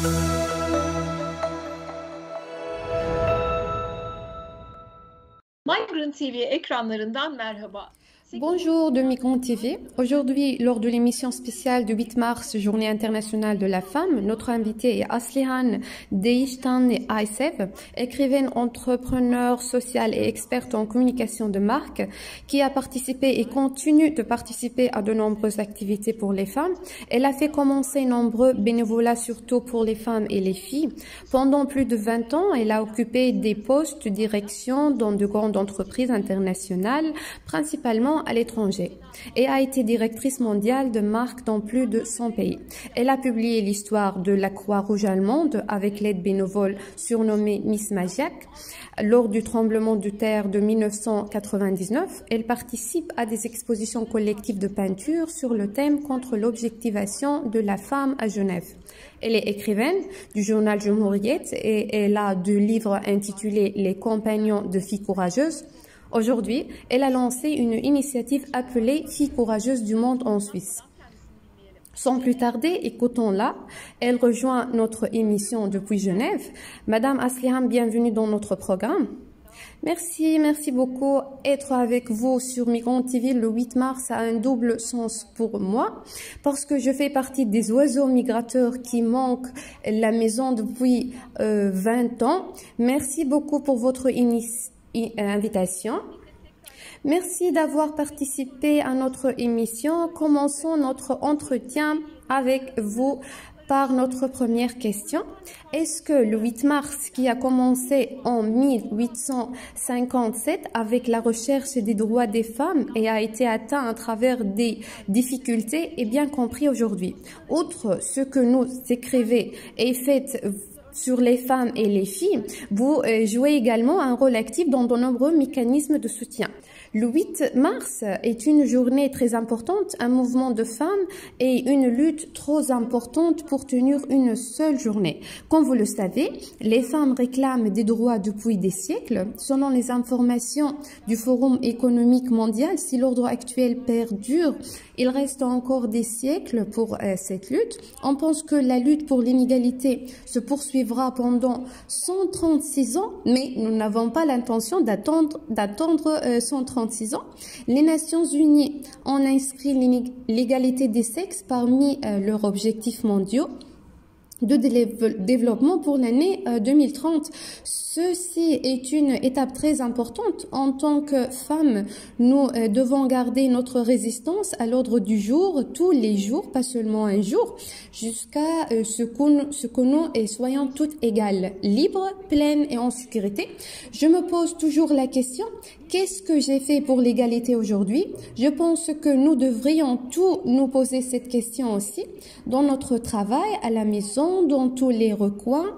Migrant TV ekranlarından merhaba. Bonjour de Migrant TV. Aujourd'hui, lors de l'émission spéciale du 8 mars, Journée internationale de la femme, notre invitée est Aslihan Deyishtan Aysev, écrivaine, entrepreneur sociale et experte en communication de marque, qui a participé et continue de participer à de nombreuses activités pour les femmes. Elle a fait commencer nombreux bénévolats, surtout pour les femmes et les filles. Pendant plus de 20 ans, elle a occupé des postes de direction dans de grandes entreprises internationales, principalement à l'étranger, et a été directrice mondiale de marque dans plus de 100 pays. Elle a publié l'histoire de la Croix-Rouge allemande avec l'aide bénévole surnommée Miss Magiac. Lors du tremblement de terre de 1999, elle participe à des expositions collectives de peinture sur le thème contre l'objectivation de la femme à Genève. Elle est écrivaine du journal Cumhuriyet et elle a deux livres intitulés Les compagnons de filles courageuses. Aujourd'hui, elle a lancé une initiative appelée Filles courageuses du monde en Suisse. Sans plus tarder, écoutons-la. Elle rejoint notre émission depuis Genève. Madame Aslihan, bienvenue dans notre programme. Merci beaucoup. Être avec vous sur Migrant TV le 8 mars a un double sens pour moi, parce que je fais partie des oiseaux migrateurs qui manquent la maison depuis 20 ans. Merci beaucoup pour votre invitation. Merci d'avoir participé à notre émission. Commençons notre entretien avec vous par notre première question. Est-ce que le 8 mars, qui a commencé en 1857 avec la recherche des droits des femmes et a été atteint à travers des difficultés, est bien compris aujourd'hui? Outre ce que nous écrivez et faites sur les femmes et les filles, vous jouez également un rôle actif dans de nombreux mécanismes de soutien. Le 8 mars est une journée très importante, un mouvement de femmes et une lutte trop importante pour tenir une seule journée. Comme vous le savez, les femmes réclament des droits depuis des siècles. Selon les informations du Forum économique mondial, si l'ordre actuel perdure, il reste encore des siècles pour cette lutte. On pense que la lutte pour l'inégalité se poursuivra pendant 136 ans, mais nous n'avons pas l'intention d'attendre 136 ans. Les Nations Unies ont inscrit l'égalité des sexes parmi leurs objectifs mondiaux de développement pour l'année 2030. Ceci est une étape très importante. En tant que femmes, nous devons garder notre résistance à l'ordre du jour, tous les jours, pas seulement un jour, jusqu'à ce que nous soyons toutes égales, libres, pleines et en sécurité. Je me pose toujours la question, qu'est-ce que j'ai fait pour l'égalité aujourd'hui? Je pense que nous devrions tous nous poser cette question aussi, dans notre travail, à la maison, dans tous les recoins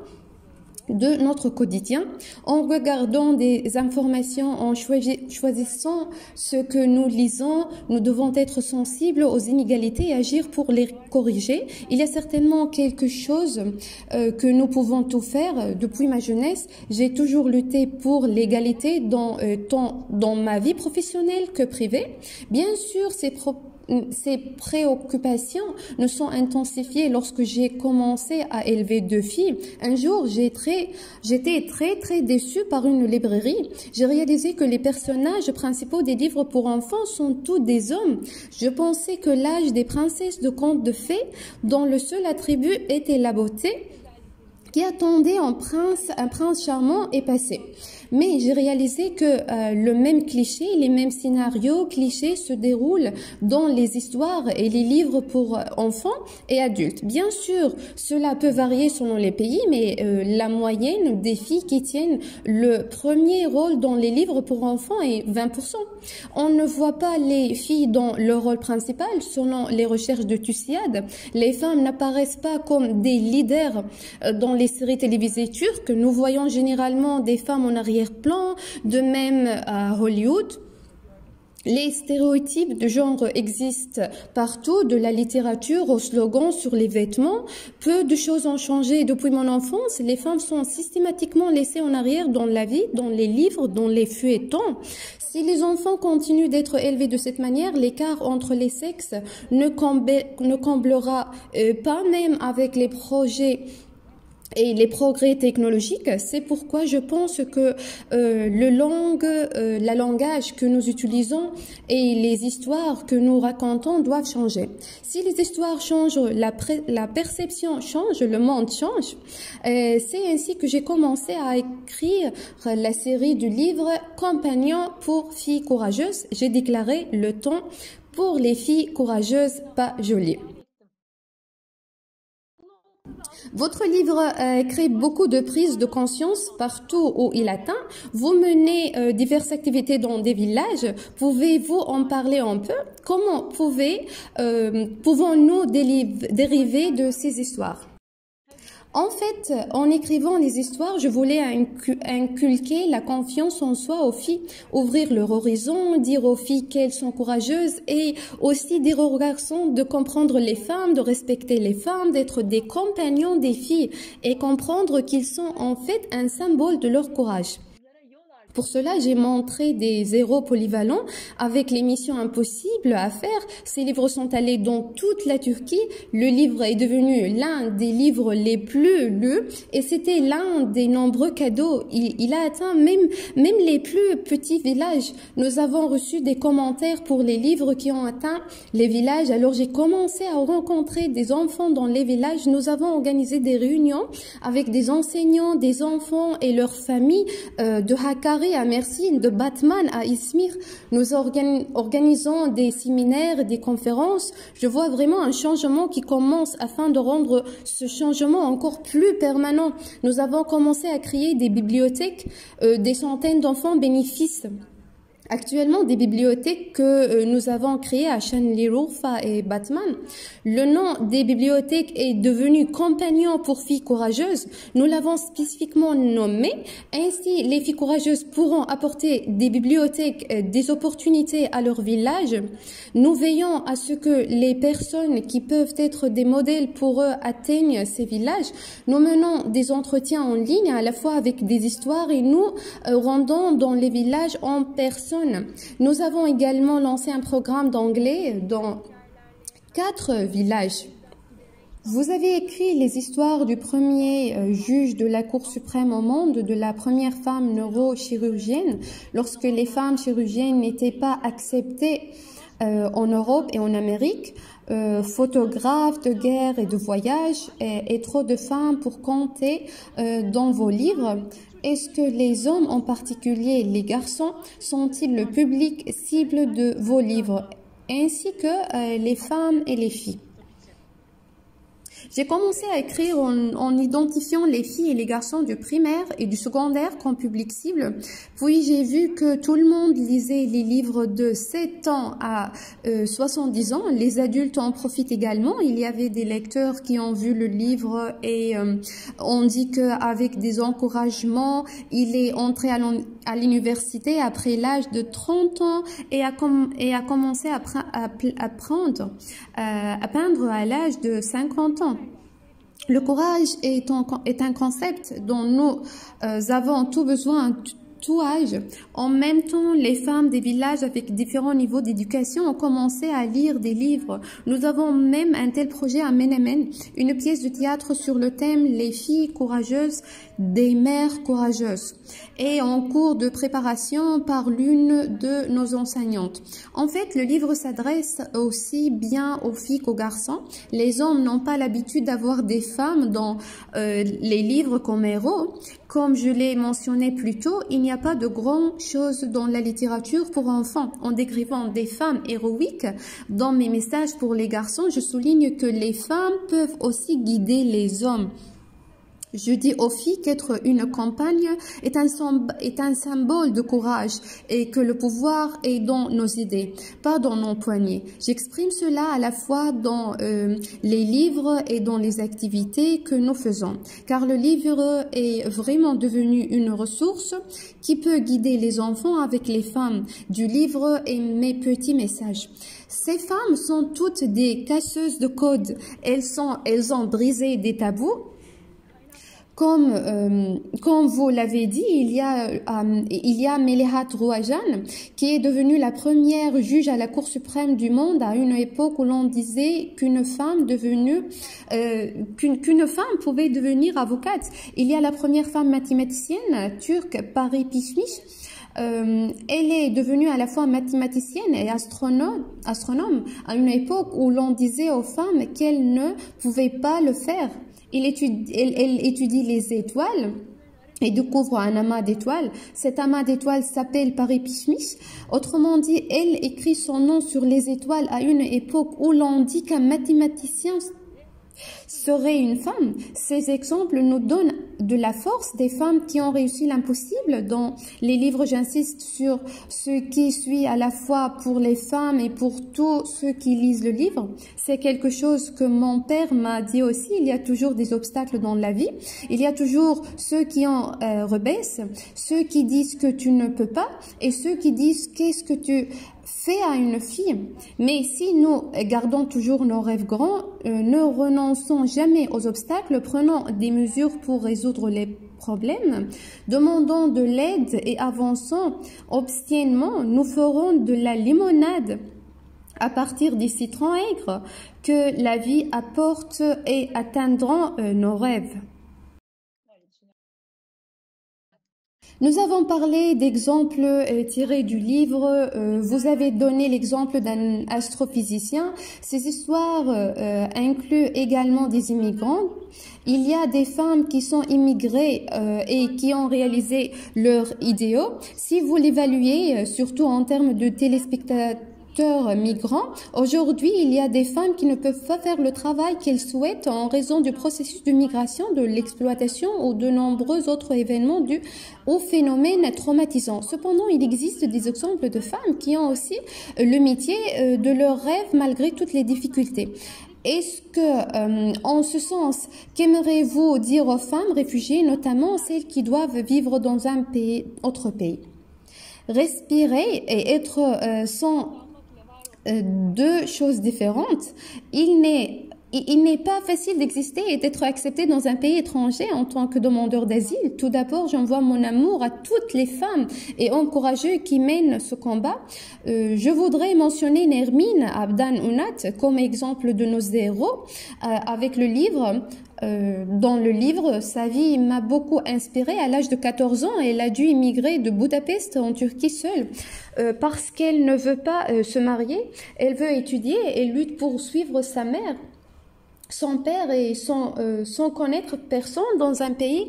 de notre quotidien, en regardant des informations, en choisissant ce que nous lisons. Nous devons être sensibles aux inégalités et agir pour les corriger. Il y a certainement quelque chose que nous pouvons tout faire. Depuis ma jeunesse, j'ai toujours lutté pour l'égalité tant dans ma vie professionnelle que privée. Bien sûr, ces préoccupations ne sont intensifiées lorsque j'ai commencé à élever deux filles. Un jour, j'étais très déçue par une librairie. J'ai réalisé que les personnages principaux des livres pour enfants sont tous des hommes. Je pensais que l'âge des princesses de contes de fées, dont le seul attribut était la beauté, qui attendait un prince charmant, est passé. Mais j'ai réalisé que le même cliché, les mêmes scénarios clichés se déroulent dans les histoires et les livres pour enfants et adultes. Bien sûr, cela peut varier selon les pays, mais la moyenne des filles qui tiennent le premier rôle dans les livres pour enfants est 20%. On ne voit pas les filles dans le rôle principal. Selon les recherches de Tusiad, les femmes n'apparaissent pas comme des leaders dans les séries télévisées turques. Nous voyons généralement des femmes en arrière-plan, de même à Hollywood. Les stéréotypes de genre existent partout, de la littérature aux slogans sur les vêtements. Peu de choses ont changé depuis mon enfance. Les femmes sont systématiquement laissées en arrière dans la vie, dans les livres, dans les feuilletons. Si les enfants continuent d'être élevés de cette manière, l'écart entre les sexes ne comblera pas, même avec les projets et les progrès technologiques. C'est pourquoi je pense que la langage que nous utilisons et les histoires que nous racontons doivent changer. Si les histoires changent, la perception change, le monde change. C'est ainsi que j'ai commencé à écrire la série du livre Compagnon pour filles courageuses. J'ai déclaré le temps pour les filles courageuses, pas jolies. Votre livre crée beaucoup de prise de conscience partout où il atteint. Vous menez diverses activités dans des villages. Pouvez-vous en parler un peu? Comment pouvons-nous dériver de ces histoires? En fait, en écrivant les histoires, je voulais inculquer la confiance en soi aux filles, ouvrir leur horizon, dire aux filles qu'elles sont courageuses et aussi dire aux garçons de comprendre les femmes, de respecter les femmes, d'être des compagnons des filles et comprendre qu'ils sont en fait un symbole de leur courage. Pour cela, j'ai montré des héros polyvalents avec les missions impossibles à faire. Ces livres sont allés dans toute la Turquie. Le livre est devenu l'un des livres les plus lus et c'était l'un des nombreux cadeaux. Il a atteint même les plus petits villages. Nous avons reçu des commentaires pour les livres qui ont atteint les villages. Alors j'ai commencé à rencontrer des enfants dans les villages. Nous avons organisé des réunions avec des enseignants, des enfants et leurs familles de Hakkari à Mersin, de Batman à Izmir. Nous organisons des séminaires, des conférences. Je vois vraiment un changement qui commence afin de rendre ce changement encore plus permanent. Nous avons commencé à créer des bibliothèques, des centaines d'enfants bénéficient. Actuellement, des bibliothèques que nous avons créées à Şanlıurfa et Batman. Le nom des bibliothèques est devenu Compagnon pour filles courageuses. Nous l'avons spécifiquement nommé. Ainsi, les filles courageuses pourront apporter des bibliothèques, des opportunités à leur village. Nous veillons à ce que les personnes qui peuvent être des modèles pour eux atteignent ces villages. Nous menons des entretiens en ligne à la fois avec des histoires et nous rendons dans les villages en personne. Nous avons également lancé un programme d'anglais dans 4 villages. Vous avez écrit les histoires du premier juge de la Cour suprême au monde, de la première femme neurochirurgienne, lorsque les femmes chirurgiennes n'étaient pas acceptées en Europe et en Amérique, photographe de guerre et de voyage, et trop de femmes pour compter dans vos livres. Est-ce que les hommes, en particulier les garçons, sont-ils le public cible de vos livres, ainsi que les femmes et les filles? J'ai commencé à écrire en identifiant les filles et les garçons du primaire et du secondaire comme public cible. Puis j'ai vu que tout le monde lisait les livres de 7 ans à 70 ans. Les adultes en profitent également. Il y avait des lecteurs qui ont vu le livre et on dit qu'avec des encouragements, il est entré à l'université après l'âge de 30 ans et a commencé à peindre à l'âge de 50 ans. Le courage est un concept dont nous avons tout besoin à tout âge. En même temps, les femmes des villages avec différents niveaux d'éducation ont commencé à lire des livres. Nous avons même un tel projet à Menemen, une pièce de théâtre sur le thème « Les filles courageuses des mères courageuses » et en cours de préparation par l'une de nos enseignantes. En fait, le livre s'adresse aussi bien aux filles qu'aux garçons. Les hommes n'ont pas l'habitude d'avoir des femmes dans les livres comme héros. Comme je l'ai mentionné plus tôt, il n'y a pas de grand chose dans la littérature pour enfants. En décrivant des femmes héroïques, dans mes messages pour les garçons, je souligne que les femmes peuvent aussi guider les hommes. Je dis aux filles qu'être une compagne est un symbole de courage et que le pouvoir est dans nos idées, pas dans nos poignets. J'exprime cela à la fois dans les livres et dans les activités que nous faisons, car le livre est vraiment devenu une ressource qui peut guider les enfants avec les femmes du livre et mes petits messages. Ces femmes sont toutes des casseuses de codes. Elles ont brisé des tabous. Comme vous l'avez dit, il y a Melehat Rouajan qui est devenue la première juge à la Cour suprême du monde à une époque où l'on disait qu'une femme pouvait devenir avocate. Il y a la première femme mathématicienne turque, Pari Pishmish. Elle est devenue à la fois mathématicienne et astronome à une époque où l'on disait aux femmes qu'elles ne pouvaient pas le faire. Elle étudie les étoiles et découvre un amas d'étoiles. Cet amas d'étoiles s'appelle Pari Pishmish. Autrement dit, elle écrit son nom sur les étoiles à une époque où l'on dit qu'un mathématicien serait une femme. Ces exemples nous donnent de la force des femmes qui ont réussi l'impossible. Dans les livres, j'insiste sur ce qui suit à la fois pour les femmes et pour tous ceux qui lisent le livre. C'est quelque chose que mon père m'a dit aussi. Il y a toujours des obstacles dans la vie. Il y a toujours ceux qui en rebaissent, ceux qui disent que tu ne peux pas et ceux qui disent qu'est-ce que tu fais à une fille. Mais si nous gardons toujours nos rêves grands, ne renonçons jamais aux obstacles, prenons des mesures pour résoudre les problèmes, demandons de l'aide et avançons obstinément, nous ferons de la limonade à partir des citrons aigres que la vie apporte et atteindront nos rêves. Nous avons parlé d'exemples tirés du livre. Vous avez donné l'exemple d'un astrophysicien. Ces histoires incluent également des immigrants. Il y a des femmes qui sont immigrées et qui ont réalisé leurs idéaux. Si vous l'évaluez, surtout en termes de téléspectateurs migrants, aujourd'hui, il y a des femmes qui ne peuvent pas faire le travail qu'elles souhaitent en raison du processus de migration, de l'exploitation ou de nombreux autres événements dus aux phénomènes traumatisants. Cependant, il existe des exemples de femmes qui ont aussi le métier de leur rêve malgré toutes les difficultés. Est-ce que, en ce sens, qu'aimeriez-vous dire aux femmes réfugiées, notamment celles qui doivent vivre dans un autre pays? Respirer et être sont deux choses différentes. Il n'est pas facile d'exister et d'être accepté dans un pays étranger en tant que demandeur d'asile. Tout d'abord, j'envoie mon amour à toutes les femmes et encourageux qui mènent ce combat. Je voudrais mentionner Nermine Abdan Ounat comme exemple de nos héros avec le livre. Dans le livre, sa vie m'a beaucoup inspirée. À l'âge de 14 ans, elle a dû immigrer de Budapest en Turquie seule parce qu'elle ne veut pas se marier. Elle veut étudier et lutte pour suivre sa mère, son père et sans connaître personne dans un pays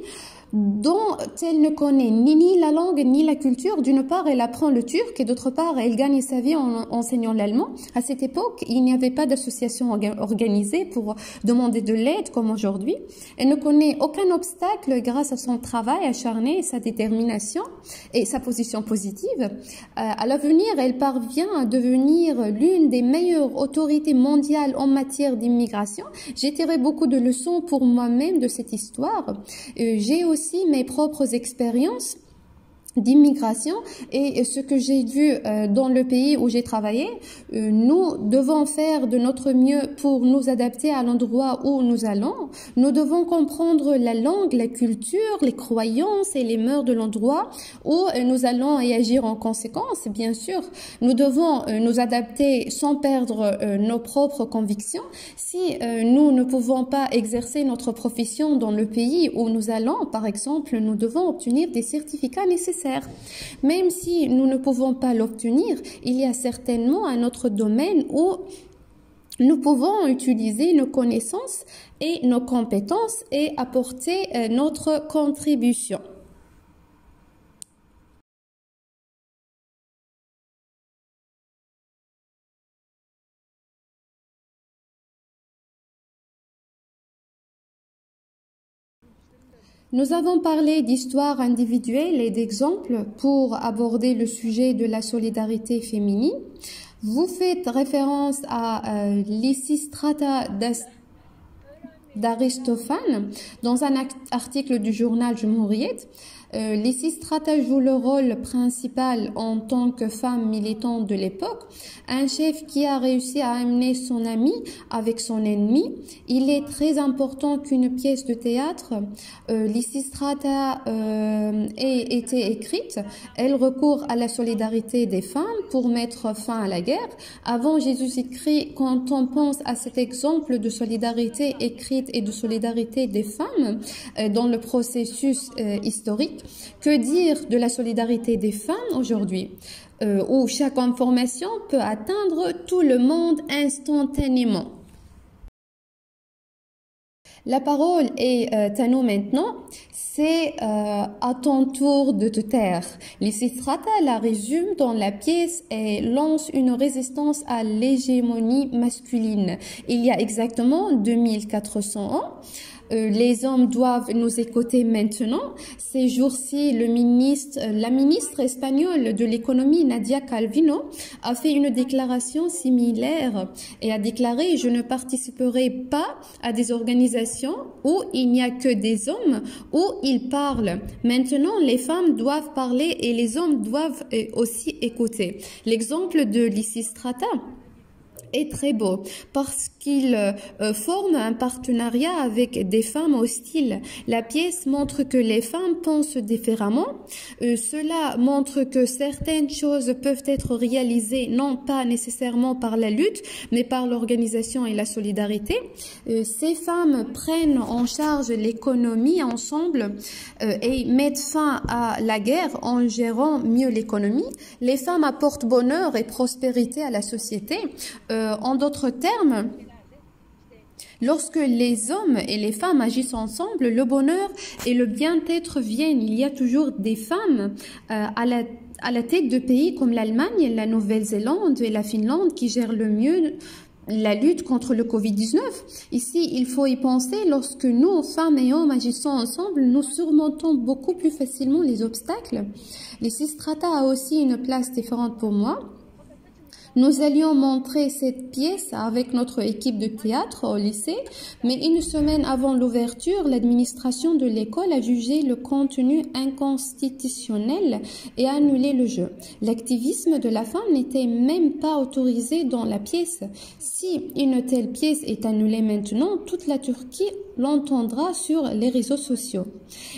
dont elle ne connaît ni la langue ni la culture. D'une part, elle apprend le turc et d'autre part, elle gagne sa vie en enseignant l'allemand. À cette époque, il n'y avait pas d'association organisée pour demander de l'aide comme aujourd'hui. Elle ne connaît aucun obstacle grâce à son travail acharné, sa détermination et sa position positive. À l'avenir, elle parvient à devenir l'une des meilleures autorités mondiales en matière d'immigration. J'ai tiré beaucoup de leçons pour moi-même de cette histoire. J'ai aussi mes propres expériences d'immigration et ce que j'ai vu dans le pays où j'ai travaillé. Nous devons faire de notre mieux pour nous adapter à l'endroit où nous allons. Nous devons comprendre la langue, la culture, les croyances et les mœurs de l'endroit où nous allons et agir en conséquence. Bien sûr, nous devons nous adapter sans perdre nos propres convictions. Si nous ne pouvons pas exercer notre profession dans le pays où nous allons, par exemple, nous devons obtenir des certificats nécessaires. Même si nous ne pouvons pas l'obtenir, il y a certainement un autre domaine où nous pouvons utiliser nos connaissances et nos compétences et apporter notre contribution. Nous avons parlé d'histoires individuelles et d'exemples pour aborder le sujet de la solidarité féminine. Vous faites référence à Lysistrata d'Aristophane dans un article du journal Jumhuriyet. Lysistrata joue le rôle principal en tant que femme militante de l'époque, un chef qui a réussi à amener son ami avec son ennemi. Il est très important qu'une pièce de théâtre, Lysistrata, ait été écrite. Elle recourt à la solidarité des femmes pour mettre fin à la guerre. Avant Jésus-Christ, quand on pense à cet exemple de solidarité écrite et de solidarité des femmes dans le processus historique, que dire de la solidarité des femmes aujourd'hui, où chaque information peut atteindre tout le monde instantanément? La parole est à nous maintenant. C'est à ton tour de te taire. Lysistrata la résume dans la pièce et lance une résistance à l'hégémonie masculine. Il y a exactement 2400 ans. Les hommes doivent nous écouter maintenant. Ces jours-ci, la ministre espagnole de l'économie, Nadia Calvino, a fait une déclaration similaire et a déclaré « Je ne participerai pas à des organisations où il n'y a que des hommes, où ils parlent. Maintenant, les femmes doivent parler et les hommes doivent aussi écouter. » L'exemple de Lysistrata est très beau parce qu'il forme un partenariat avec des femmes hostiles. La pièce montre que les femmes pensent différemment. Cela montre que certaines choses peuvent être réalisées non pas nécessairement par la lutte, mais par l'organisation et la solidarité. Ces femmes prennent en charge l'économie ensemble et mettent fin à la guerre en gérant mieux l'économie. Les femmes apportent bonheur et prospérité à la société. En d'autres termes, lorsque les hommes et les femmes agissent ensemble, le bonheur et le bien-être viennent. Il y a toujours des femmes à la tête de pays comme l'Allemagne, la Nouvelle-Zélande et la Finlande qui gèrent le mieux la lutte contre le Covid-19. Ici, il faut y penser, lorsque nous, femmes et hommes, agissons ensemble, nous surmontons beaucoup plus facilement les obstacles. Lysistrata a aussi une place différente pour moi. Nous allions montrer cette pièce avec notre équipe de théâtre au lycée, mais une semaine avant l'ouverture, l'administration de l'école a jugé le contenu inconstitutionnel et a annulé le jeu. L'activisme de la femme n'était même pas autorisé dans la pièce. Si une telle pièce est annulée maintenant, toute la Turquie l'entendra sur les réseaux sociaux.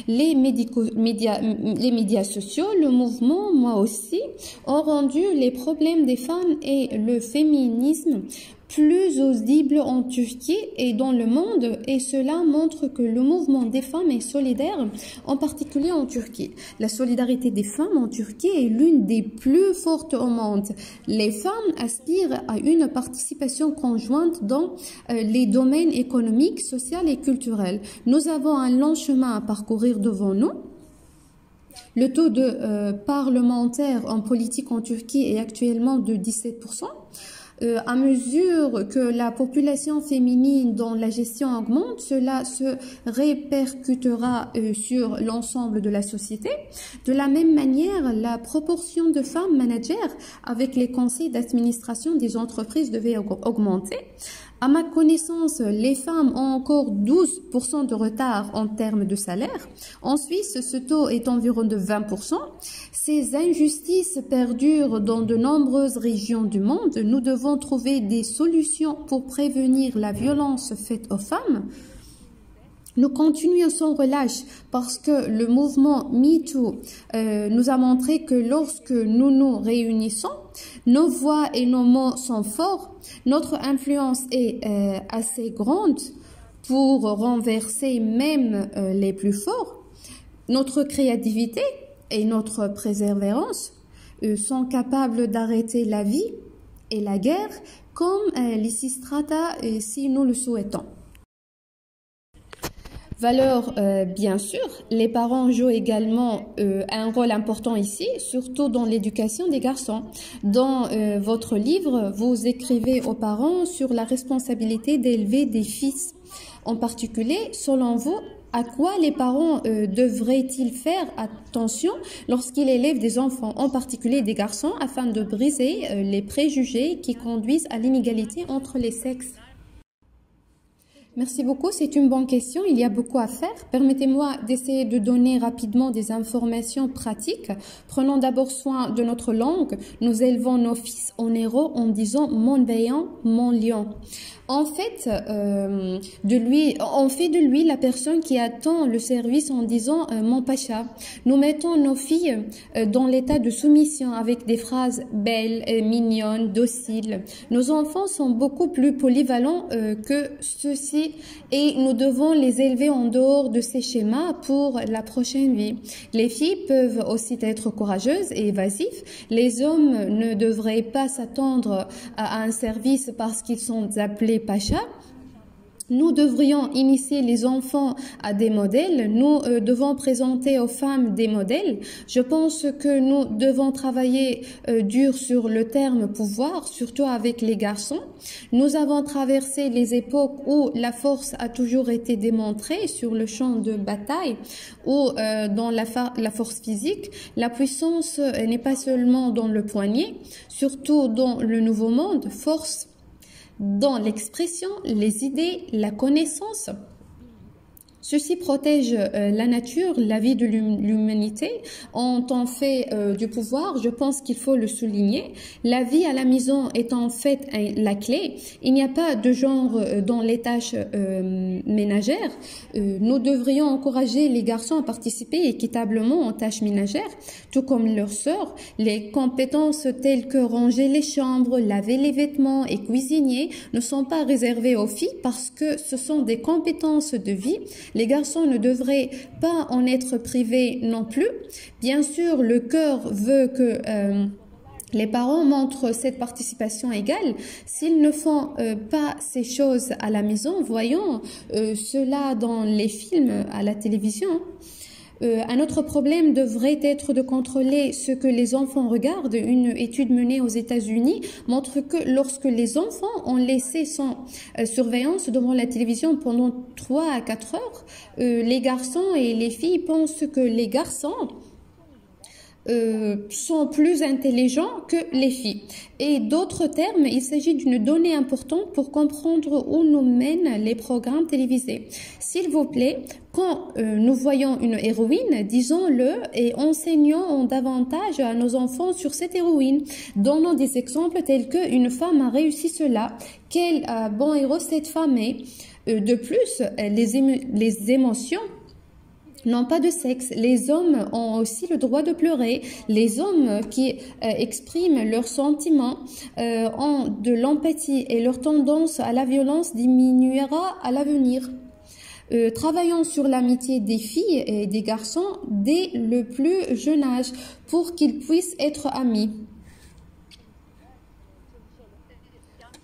Les médias sociaux, le mouvement, moi aussi, ont rendu les problèmes des femmes et le féminisme plus audibles en Turquie et dans le monde, et cela montre que le mouvement des femmes est solidaire, en particulier en Turquie. La solidarité des femmes en Turquie est l'une des plus fortes au monde. Les femmes aspirent à une participation conjointe dans les domaines économiques, sociaux et culturels. Nous avons un long chemin à parcourir devant nous. Le taux de parlementaires en politique en Turquie est actuellement de 17%. À mesure que la population féminine dans la gestion augmente, cela se répercutera sur l'ensemble de la société. De la même manière, la proportion de femmes managers avec les conseils d'administration des entreprises devait augmenter. À ma connaissance, les femmes ont encore 12% de retard en termes de salaire. En Suisse, ce taux est environ de 20%. Ces injustices perdurent dans de nombreuses régions du monde. Nous devons trouver des solutions pour prévenir la violence faite aux femmes. Nous continuons sans relâche parce que le mouvement MeToo nous a montré que lorsque nous nous réunissons, nos voix et nos mots sont forts, notre influence est assez grande pour renverser même les plus forts. Notre créativité et notre persévérance sont capables d'arrêter la vie et la guerre comme Lysistrata si nous le souhaitons. Valeur, bien sûr, les parents jouent également un rôle important ici, surtout dans l'éducation des garçons. Dans votre livre, vous écrivez aux parents sur la responsabilité d'élever des fils. En particulier, selon vous, à quoi les parents devraient-ils faire attention lorsqu'ils élèvent des enfants, en particulier des garçons, afin de briser les préjugés qui conduisent à l'inégalité entre les sexes? Merci beaucoup, c'est une bonne question, il y a beaucoup à faire. Permettez-moi d'essayer de donner rapidement des informations pratiques. Prenons d'abord soin de notre langue. Nous élevons nos fils en héros en disant « mon béant, mon lion ». On fait de lui la personne qui attend le service en disant mon pacha. Nous mettons nos filles dans l'état de soumission avec des phrases belles, mignonnes, dociles. Nos enfants sont beaucoup plus polyvalents que ceux-ci et nous devons les élever en dehors de ces schémas pour la prochaine vie. Les filles peuvent aussi être courageuses et évasives. Les hommes ne devraient pas s'attendre à un service parce qu'ils sont appelés pacha. Nous devrions initier les enfants à des modèles. Nous devons présenter aux femmes des modèles. Je pense que nous devons travailler dur sur le terme pouvoir, surtout avec les garçons. Nous avons traversé les époques où la force a toujours été démontrée sur le champ de bataille ou dans la force physique. La puissance n'est pas seulement dans le poignet, surtout dans le nouveau monde, force dans l'expression, les idées, la connaissance. Ceci protège la nature, la vie de l'humanité. En tant fait du pouvoir, je pense qu'il faut le souligner. La vie à la maison est en fait la clé. Il n'y a pas de genre dans les tâches ménagères. Nous devrions encourager les garçons à participer équitablement aux tâches ménagères, tout comme leurs sœurs. Les compétences telles que ranger les chambres, laver les vêtements et cuisiner ne sont pas réservées aux filles parce que ce sont des compétences de vie. Les garçons ne devraient pas en être privés non plus. Bien sûr, le cœur veut que les parents montrent cette participation égale. S'ils ne font pas ces choses à la maison, voyons cela dans les films à la télévision. Un autre problème devrait être de contrôler ce que les enfants regardent. Une étude menée aux États-Unis montre que lorsque les enfants ont laissé sans surveillance devant la télévision pendant 3 à 4 heures, les garçons et les filles pensent que les garçons sont plus intelligents que les filles. Et d'autres termes, il s'agit d'une donnée importante pour comprendre où nous mènent les programmes télévisés. S'il vous plaît, quand nous voyons une héroïne, disons-le et enseignons davantage à nos enfants sur cette héroïne. Donnons des exemples tels que une femme a réussi cela, quel bon héros cette femme est. De plus, les émotions n'ont pas de sexe. Les hommes ont aussi le droit de pleurer. Les hommes qui expriment leurs sentiments ont de l'empathie et leur tendance à la violence diminuera à l'avenir. Travaillons sur l'amitié des filles et des garçons dès le plus jeune âge pour qu'ils puissent être amis.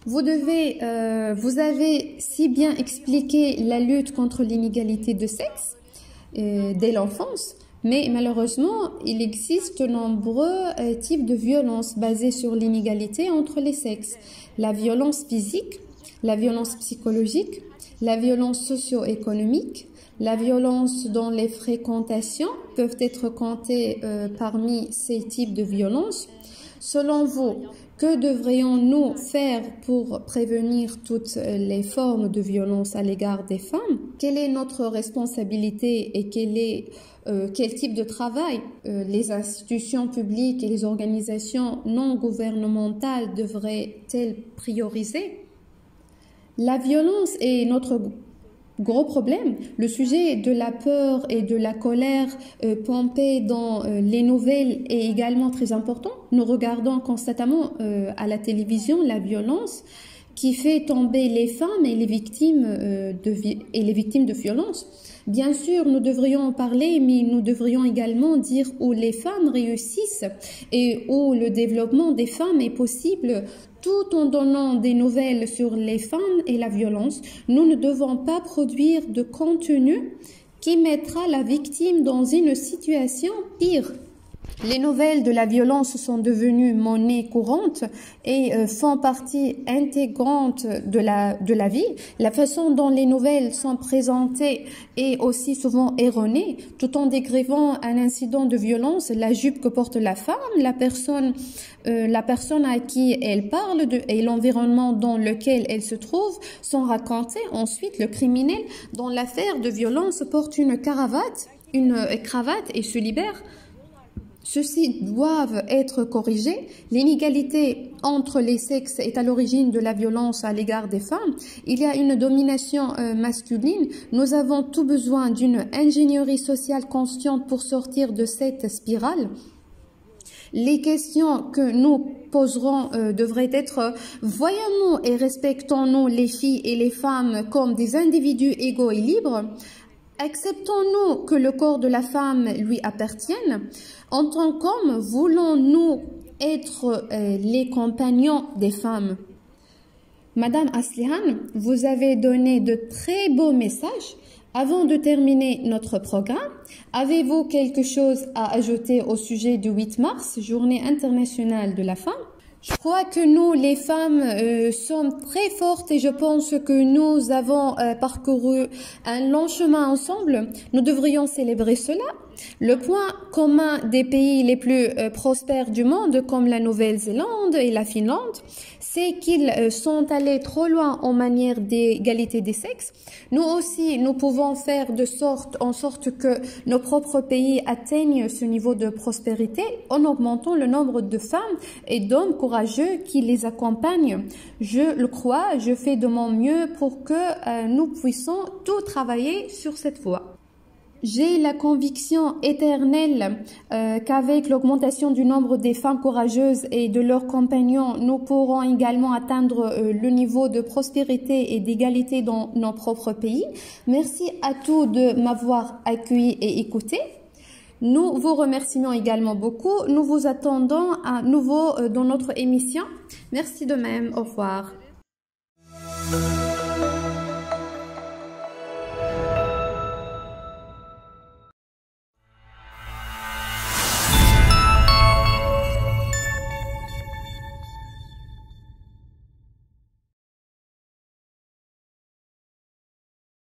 Vous avez si bien expliqué la lutte contre l'inégalité de sexe dès l'enfance, mais malheureusement, il existe de nombreux types de violences basées sur l'inégalité entre les sexes. La violence physique, la violence psychologique, la violence socio-économique, la violence dans les fréquentations peuvent être comptées parmi ces types de violences. Selon vous, que devrions-nous faire pour prévenir toutes les formes de violence à l'égard des femmes? Quelle est notre responsabilité et quel type de travail les institutions publiques et les organisations non gouvernementales devraient-elles prioriser? La violence est notre gros problème. Le sujet de la peur et de la colère pompée dans les nouvelles est également très important. Nous regardons constamment à la télévision la violence qui fait tomber les femmes et les victimes de violences. Bien sûr, nous devrions en parler, mais nous devrions également dire où les femmes réussissent et où le développement des femmes est possible, tout en donnant des nouvelles sur les femmes et la violence. Nous ne devons pas produire de contenu qui mettra la victime dans une situation pire. Les nouvelles de la violence sont devenues monnaie courante et font partie intégrante de la vie. La façon dont les nouvelles sont présentées est aussi souvent erronée, tout en décrivant un incident de violence, la jupe que porte la femme, la personne à qui elle parle et l'environnement dans lequel elle se trouve sont racontés. Ensuite, le criminel dans l'affaire de violence porte une cravate et se libère. Ceux-ci doivent être corrigés. L'inégalité entre les sexes est à l'origine de la violence à l'égard des femmes. Il y a une domination masculine. Nous avons tout besoin d'une ingénierie sociale consciente pour sortir de cette spirale. Les questions que nous poserons devraient être voyons-nous et respectons-nous les filles et les femmes comme des individus égaux et libres? Acceptons-nous que le corps de la femme lui appartienne? En tant qu'hommes, voulons-nous être les compagnons des femmes? Madame Aslihan, vous avez donné de très beaux messages. Avant de terminer notre programme, avez-vous quelque chose à ajouter au sujet du 8 mars, Journée internationale de la femme? Je crois que nous, les femmes, sommes très fortes et je pense que nous avons parcouru un long chemin ensemble. Nous devrions célébrer cela. Le point commun des pays les plus prospères du monde, comme la Nouvelle-Zélande et la Finlande, c'est qu'ils sont allés trop loin en matière d'égalité des sexes. Nous aussi, nous pouvons faire en sorte que nos propres pays atteignent ce niveau de prospérité en augmentant le nombre de femmes et d'hommes courageux qui les accompagnent. Je le crois, je fais de mon mieux pour que nous puissions tout travailler sur cette voie. J'ai la conviction éternelle qu'avec l'augmentation du nombre des femmes courageuses et de leurs compagnons, nous pourrons également atteindre le niveau de prospérité et d'égalité dans nos propres pays. Merci à tous de m'avoir accueilli et écouté. Nous vous remercions également beaucoup. Nous vous attendons à nouveau dans notre émission. Merci de même. Au revoir.